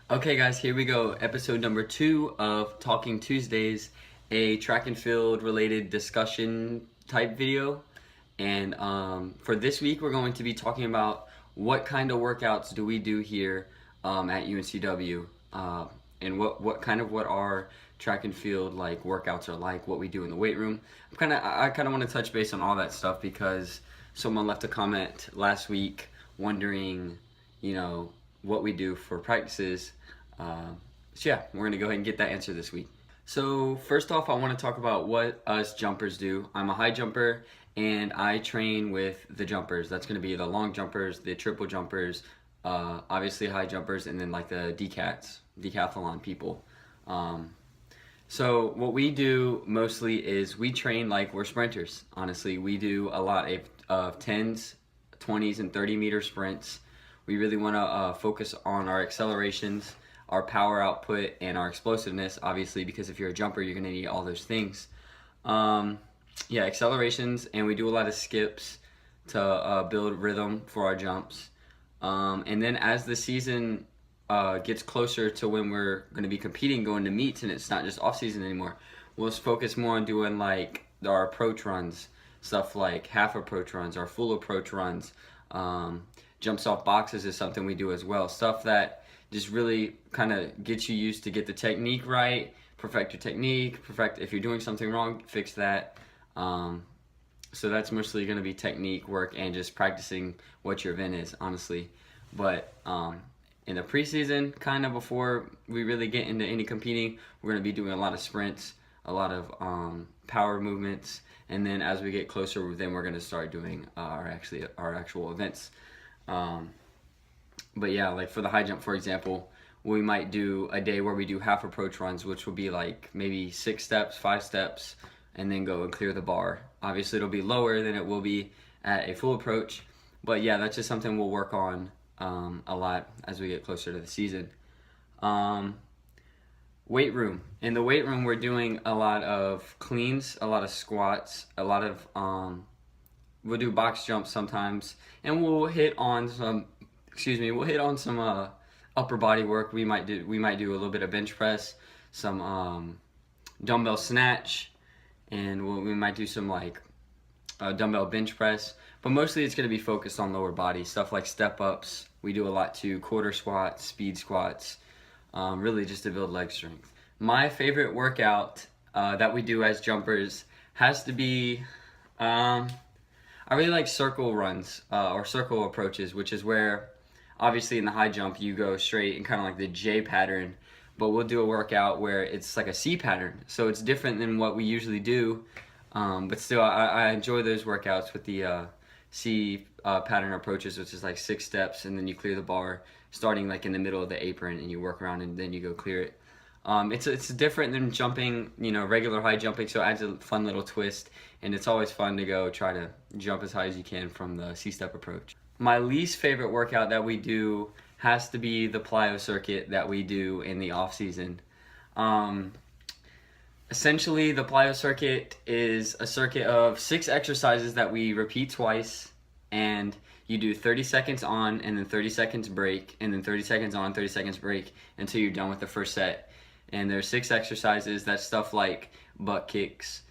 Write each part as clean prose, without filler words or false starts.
Okay, guys, here we go. Episode number 2 of Talking Tuesdays, a track and field related discussion type video. And for this week, we're going to be talking about what kind of workouts do we do here at UNCW, and what our track and field like workouts are like, what we do in the weight room. I kind of want to touch base on all that stuff because someone left a comment last week wondering, what we do for practices. So yeah, we're gonna go ahead and get that answer this week. So first off, I want to talk about what us jumpers do. I'm a high jumper and I train with the jumpers. That's gonna be the long jumpers, the triple jumpers, obviously high jumpers, and then like the decathlon people. So what we do mostly is we train like we're sprinters. Honestly, we do a lot of 10s, 20s, and 30-meter sprints. We really want to focus on our accelerations, our power output, and our explosiveness, obviously, because if you're a jumper, you're going to need all those things. Accelerations, and we do a lot of skips to build rhythm for our jumps. And then as the season gets closer to when we're going to be competing, going to meets, and it's not just off-season anymore, we'll focus more on doing like our approach runs, stuff like half approach runs or full approach runs. Jumps off boxes is something we do as well. Stuff that just really kind of gets you used to get the technique right, perfect your technique, perfect if you're doing something wrong, fix that. So that's mostly going to be technique work and just practicing what your event is, honestly. But in the preseason, kind of before we really get into any competing, we're going to be doing a lot of sprints, a lot of power movements, and then as we get closer, then we're going to start doing our actual events. But yeah, like for the high jump, for example, we might do a day where we do half approach runs, which will be like maybe 6 steps, 5 steps, and then go and clear the bar. Obviously, it'll be lower than it will be at a full approach. But yeah, that's just something we'll work on a lot as we get closer to the season. Weight room. In the weight room, we're doing a lot of cleans, a lot of squats, a lot of we'll do box jumps sometimes, and we'll hit on some upper body work. We might do a little bit of bench press, some dumbbell snatch, and we might do some like dumbbell bench press. But mostly it's going to be focused on lower body stuff like step ups. We do a lot too, quarter squats, speed squats, really just to build leg strength. My favorite workout that we do as jumpers has to be I really like circle runs or circle approaches, which is where obviously in the high jump you go straight and kind of like the J pattern, but we'll do a workout where it's like a C pattern. So it's different than what we usually do, but still I enjoy those workouts with the C pattern approaches, which is like 6 steps and then you clear the bar starting like in the middle of the apron and you work around and then you go clear it. It's different than jumping, regular high jumping, so it adds a fun little twist, and it's always fun to go try to jump as high as you can from the C-step approach. My least favorite workout that we do has to be the plyo circuit that we do in the off-season. Essentially, the plyo circuit is a circuit of 6 exercises that we repeat twice, and you do 30 seconds on, and then 30 seconds break, and then 30 seconds on, 30 seconds break, until you're done with the first set. And there's 6 exercises. That's stuff like butt kicks,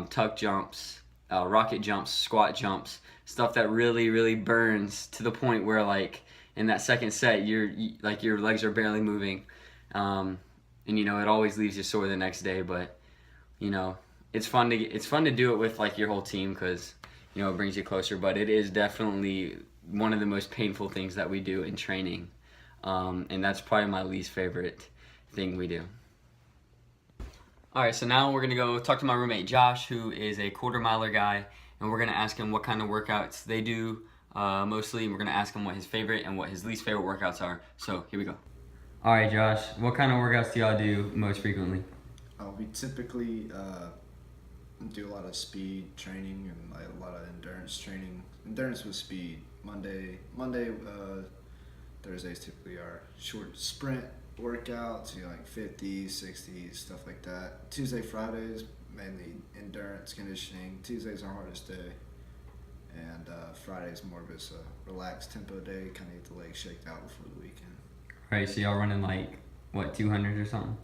tuck jumps, rocket jumps, squat jumps, stuff that really, really burns to the point where like in that second set, your legs are barely moving, and it always leaves you sore the next day. But it's fun to do it with like your whole team because it brings you closer. But it is definitely one of the most painful things that we do in training, and that's probably my least favorite thing we do. Alright, so now we're going to go talk to my roommate Josh, who is a quarter miler guy, and we're going to ask him what kind of workouts they do mostly. We're going to ask him what his favorite and what his least favorite workouts are. So here we go. Alright Josh, what kind of workouts do y'all do most frequently? We typically do a lot of speed training and like a lot of endurance training. Endurance with speed. Monday, Thursdays typically are short sprint workouts, like 50s, 60s, stuff like that. Tuesday, Fridays, mainly endurance conditioning. Tuesday's our hardest day. And Friday's more of a relaxed tempo day, kind of get the legs shaked out before the weekend. All right, so y'all running like what 200 or something?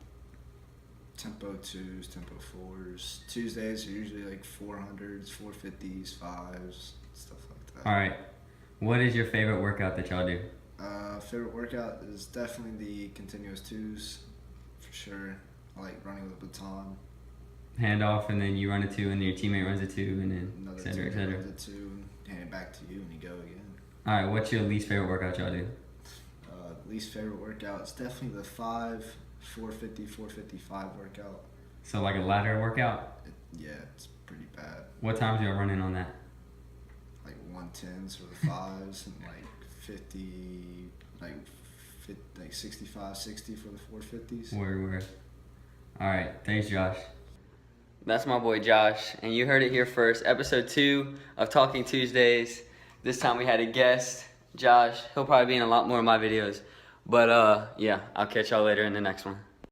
Tempo 2s, tempo 4s. Tuesdays are usually like 400s, 450s, 5s, stuff like that. All right. What is your favorite workout that y'all do? Favorite workout is definitely the continuous 2s, for sure. I like running with a baton. Hand off, and then you run a 2, and then your teammate runs a 2, and then Another et cetera, et teammate cetera. runs a 2 and hand it back to you and you go again. All right, what's your least favorite workout y'all do? Least favorite workout is definitely the 450, 455 workout. So like a ladder workout? Yeah, it's pretty bad. What times y'all running on that? Like 110s for the 5s and like 50, like 65, 60 for the 450s. Word. All right, thanks, Josh. That's my boy Josh, and you heard it here first. Episode 2 of Talking Tuesdays. This time we had a guest, Josh. He'll probably be in a lot more of my videos. But yeah, I'll catch y'all later in the next one.